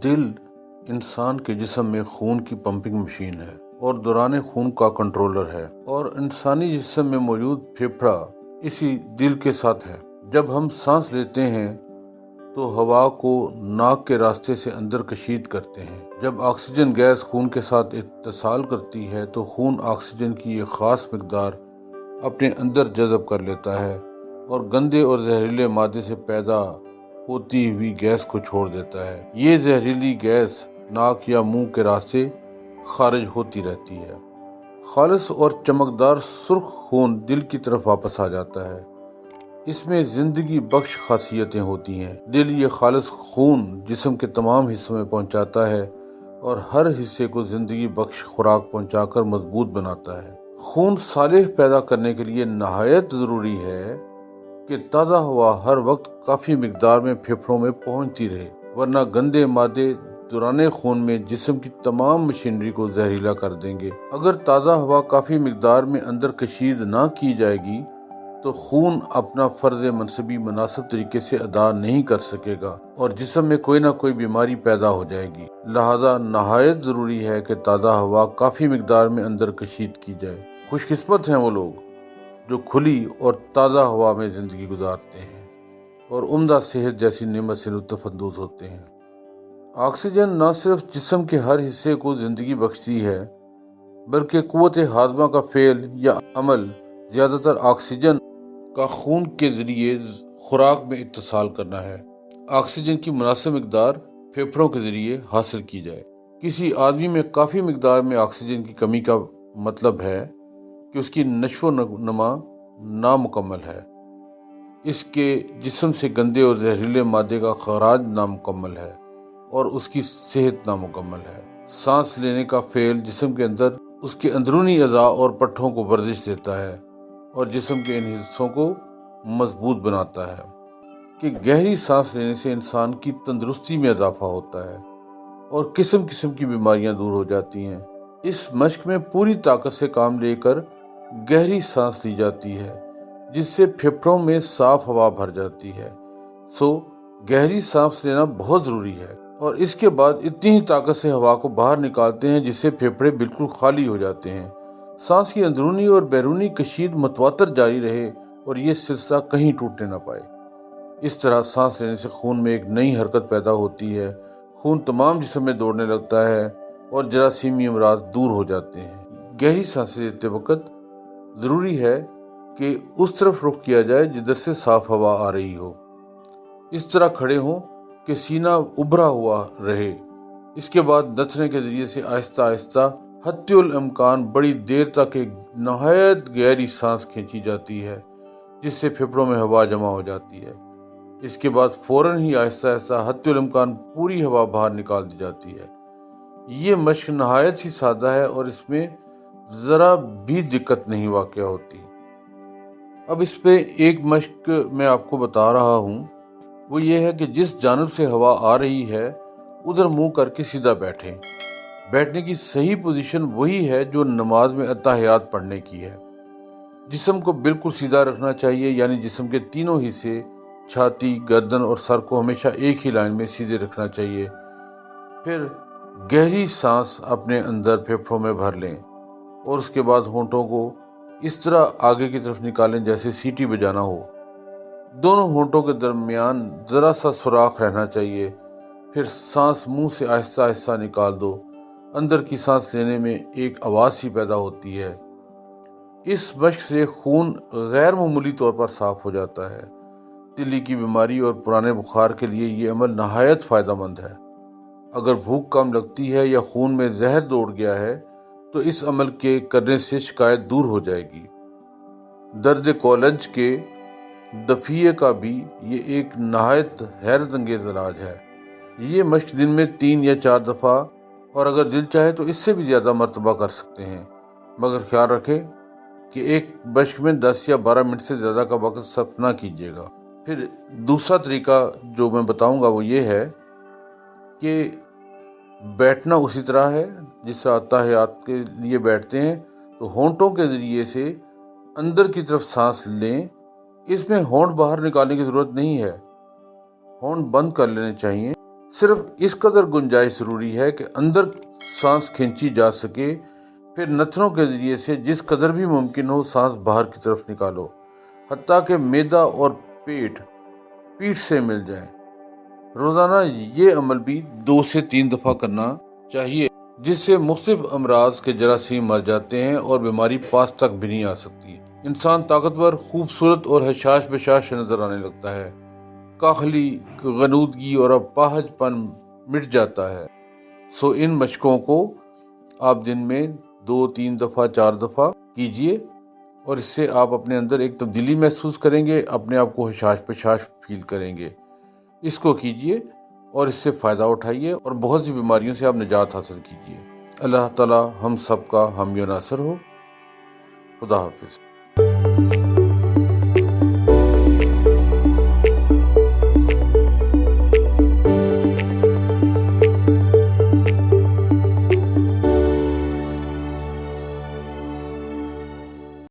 دل انسان کے جسم میں خون کی پمپنگ مشین ہے اور دوران خون کا کنٹرولر ہے، اور انسانی جسم میں موجود پھیپھڑا اسی دل کے ساتھ ہے۔ جب ہم سانس لیتے ہیں تو ہوا کو ناک کے راستے سے اندر کشید کرتے ہیں۔ جب آکسیجن گیس خون کے ساتھ اتصال کرتی ہے تو خون آکسیجن کی ایک خاص مقدار اپنے اندر جذب کر لیتا ہے اور گندے اور زہریلے مادے سے پیدا ہوتی ہوئی گیس کو چھوڑ دیتا ہے۔ یہ زہریلی گیس ناک یا منہ کے راستے خارج ہوتی رہتی ہے۔ خالص اور چمکدار سرخ خون دل کی طرف واپس آ جاتا ہے۔ اس میں زندگی بخش خاصیتیں ہوتی ہیں۔ دل یہ خالص خون جسم کے تمام حصوں میں پہنچاتا ہے اور ہر حصے کو زندگی بخش خوراک پہنچا کر مضبوط بناتا ہے۔ خون صالح پیدا کرنے کے لیے نہایت ضروری ہے کہ تازہ ہوا ہر وقت کافی مقدار میں پھیپھڑوں میں پہنچتی رہے، ورنہ گندے مادے دوران خون میں جسم کی تمام مشینری کو زہریلا کر دیں گے۔ اگر تازہ ہوا کافی مقدار میں اندر کشید نہ کی جائے گی تو خون اپنا فرض منصبی مناسب طریقے سے ادا نہیں کر سکے گا اور جسم میں کوئی نہ کوئی بیماری پیدا ہو جائے گی۔ لہذا نہایت ضروری ہے کہ تازہ ہوا کافی مقدار میں اندر کشید کی جائے۔ خوش قسمت ہیں وہ لوگ جو کھلی اور تازہ ہوا میں زندگی گزارتے ہیں اور عمدہ صحت جیسی نعمت سے لطف اندوز ہوتے ہیں۔ آکسیجن نہ صرف جسم کے ہر حصے کو زندگی بخشتی ہے بلکہ قوت ہاضمہ کا فعل یا عمل زیادہ تر آکسیجن کا خون کے ذریعے خوراک میں اتصال کرنا ہے۔ آکسیجن کی مناسب مقدار پھیپھڑوں کے ذریعے حاصل کی جائے۔ کسی آدمی میں کافی مقدار میں آکسیجن کی کمی کا مطلب ہے کہ اس کی نشو و نما نامکمل ہے، اس کے جسم سے گندے اور زہریلے مادے کا خراج نامکمل ہے اور اس کی صحت نامکمل ہے۔ سانس لینے کا فعل جسم کے اندر اس کے اندرونی اعضاء اور پٹھوں کو ورزش دیتا ہے اور جسم کے ان حصوں کو مضبوط بناتا ہے کہ گہری سانس لینے سے انسان کی تندرستی میں اضافہ ہوتا ہے اور قسم قسم کی بیماریاں دور ہو جاتی ہیں۔ اس مشق میں پوری طاقت سے کام لے کر گہری سانس لی جاتی ہے جس سے پھیپھڑوں میں صاف ہوا بھر جاتی ہے۔ گہری سانس لینا بہت ضروری ہے اور اس کے بعد اتنی ہی طاقت سے ہوا کو باہر نکالتے ہیں جس سے پھیپھڑے بالکل خالی ہو جاتے ہیں۔ سانس کی اندرونی اور بیرونی کشید متواتر جاری رہے اور یہ سلسلہ کہیں ٹوٹنے نہ پائے۔ اس طرح سانس لینے سے خون میں ایک نئی حرکت پیدا ہوتی ہے، خون تمام جسم میں دوڑنے لگتا ہے اور جراثیمی امراض دور ہو جاتے ہیں۔ گہری سانس لیتے وقت ضروری ہے کہ اس طرف رخ کیا جائے جدھر سے صاف ہوا آ رہی ہو۔ اس طرح کھڑے ہوں کہ سینہ ابھرا ہوا رہے۔ اس کے بعد نتھنے کے ذریعے سے آہستہ آہستہ حتی الامکان بڑی دیر تک ایک نہایت گہری سانس کھینچی جاتی ہے جس سے پھیپھڑوں میں ہوا جمع ہو جاتی ہے۔ اس کے بعد فوراً ہی آہستہ آہستہ حتی الامکان پوری ہوا باہر نکال دی جاتی ہے۔ یہ مشق نہایت ہی سادہ ہے اور اس میں ذرا بھی دقت نہیں واقع ہوتی۔ اب اس پہ ایک مشق میں آپ کو بتا رہا ہوں، وہ یہ ہے کہ جس جانب سے ہوا آ رہی ہے ادھر منہ کر کے سیدھا بیٹھیں۔ بیٹھنے کی صحیح پوزیشن وہی ہے جو نماز میں اتحیات پڑھنے کی ہے۔ جسم کو بالکل سیدھا رکھنا چاہیے، یعنی جسم کے تینوں حصے چھاتی، گردن اور سر کو ہمیشہ ایک ہی لائن میں سیدھے رکھنا چاہیے۔ پھر گہری سانس اپنے اندر پھیپھڑوں میں بھر لیں اور اس کے بعد ہونٹوں کو اس طرح آگے کی طرف نکالیں جیسے سیٹی بجانا ہو۔ دونوں ہونٹوں کے درمیان ذرا سا سوراخ رہنا چاہیے۔ پھر سانس منہ سے آہستہ آہستہ نکال دو۔ اندر کی سانس لینے میں ایک آواز سی پیدا ہوتی ہے۔ اس مشق سے خون غیر معمولی طور پر صاف ہو جاتا ہے۔ تلی کی بیماری اور پرانے بخار کے لیے یہ عمل نہایت فائدہ مند ہے۔ اگر بھوک کم لگتی ہے یا خون میں زہر دوڑ گیا ہے تو اس عمل کے کرنے سے شکایت دور ہو جائے گی۔ درد کولنج کے دفیع کا بھی یہ ایک نہایت حیرت انگیز علاج ہے۔ یہ مشق دن میں 3 یا 4 دفعہ اور اگر دل چاہے تو اس سے بھی زیادہ مرتبہ کر سکتے ہیں، مگر خیال رکھیں کہ ایک مشق میں 10 یا 12 منٹ سے زیادہ کا وقت صرف نہ کیجیے گا۔ پھر دوسرا طریقہ جو میں بتاؤں گا وہ یہ ہے کہ بیٹھنا اسی طرح ہے جس طرح اتحیات کے لیے بیٹھتے ہیں، تو ہونٹوں کے ذریعے سے اندر کی طرف سانس لیں۔ اس میں ہونٹ باہر نکالنے کی ضرورت نہیں ہے، ہونٹ بند کر لینے چاہیے صرف اس قدر گنجائش ضروری ہے کہ اندر سانس کھینچی جا سکے، پھر نتنوں کے ذریعے سے جس قدر بھی ممکن ہو سانس باہر کی طرف نکالو، حتیٰ کہ معدہ اور پیٹ سے مل جائیں۔ روزانہ یہ عمل بھی 2 سے 3 دفعہ کرنا چاہیے، جس سے مختلف امراض کے جراثیم مر جاتے ہیں اور بیماری پاس تک بھی نہیں آ سکتی۔ انسان طاقتور، خوبصورت اور حشاش بشاش نظر آنے لگتا ہے، کاہلی، غنودگی اور اپاہج پن مٹ جاتا ہے۔ سو ان مشقوں کو آپ دن میں 2 3 دفعہ 4 دفعہ کیجئے، اور اس سے آپ اپنے اندر ایک تبدیلی محسوس کریں گے، اپنے آپ کو حشاش پشاش فیل کریں گے۔ اس کو کیجئے اور اس سے فائدہ اٹھائیے اور بہت سی بیماریوں سے آپ نجات حاصل کیجئے۔ اللہ تعالی ہم سب کا حامی و ناصر ہو۔ خدا حافظ۔